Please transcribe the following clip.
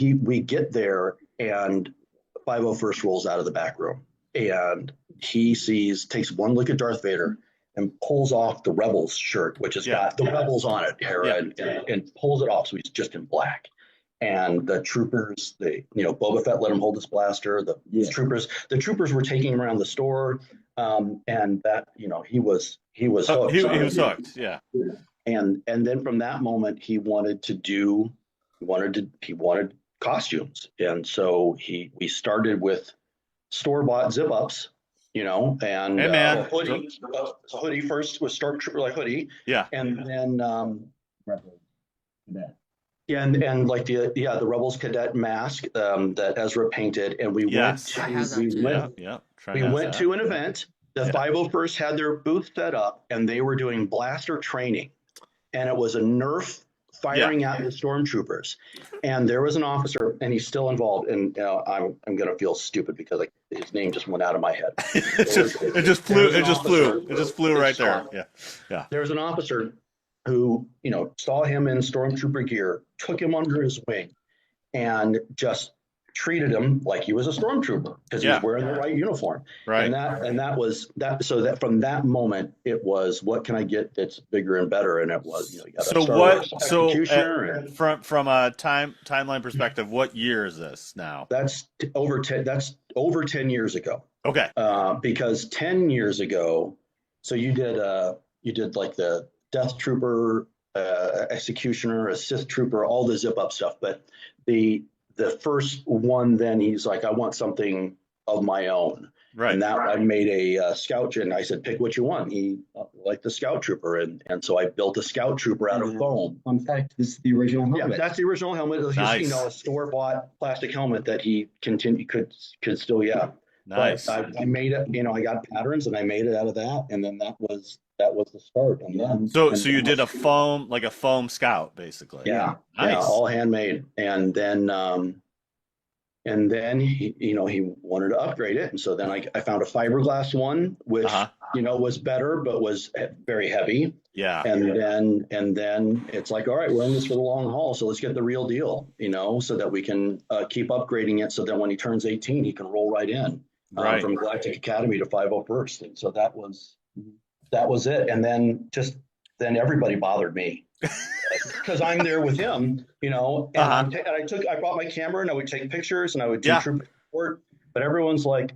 we get there and 501st rolls out of the back room, and he takes one look at Darth Vader and pulls off the Rebels shirt, which has got the Rebels on it, and pulls it off. So he's just in black. And the troopers, Boba Fett let him hold his blaster. The troopers were taking him around the store, and that, he was hooked. He was hooked, yeah. And then from that moment, he wanted costumes, and so we started with store-bought zip-ups, and hey, hoodie first was Stormtrooper like hoodie, and then and like the Rebels cadet mask that Ezra painted, and we went to an event. The 501st had their booth set up, and they were doing blaster training, and it was a Nerf firing at the stormtroopers, and there was an officer, and he's still involved. And I'm gonna feel stupid because his name just went out of my head. It just flew right there. Yeah. There's an officer who saw him in stormtrooper gear, took him under his wing, and just treated him like he was a stormtrooper because he was wearing the right uniform. Right. And that was that. So that from that moment, it was, what can I get that's bigger and better? And it was, you got from a timeline perspective, what year is this now? That's over 10 years ago. Okay. Because 10 years ago, so you did like the Death Trooper, Executioner, a Sith Trooper, all the zip up stuff, but the first one, then he's like, I want something of my own. Right. And that I made a Scout, and I said, pick what you want. He liked the Scout Trooper, and so I built a Scout Trooper out of foam. Fun fact, this is the original helmet. Yeah, that's the original helmet. It's nice. A store-bought plastic helmet that he could still, Nice. But I made it, I got patterns, and I made it out of that, and then that was the start. And then so you did a foam Scout, basically. Yeah. Nice. Yeah, all handmade. And then he wanted to upgrade it, and so then I found a fiberglass one, which was better but was very heavy. Yeah. And then it's like, all right, we're in this for the long haul, so let's get the real deal, so that we can keep upgrading it, so that when he turns 18, he can roll right in from Galactic Academy to 501st. And so that was it. And then everybody bothered me. Because I'm there with him, and I brought my camera, and I would take pictures, and I would do troop report. But everyone's like,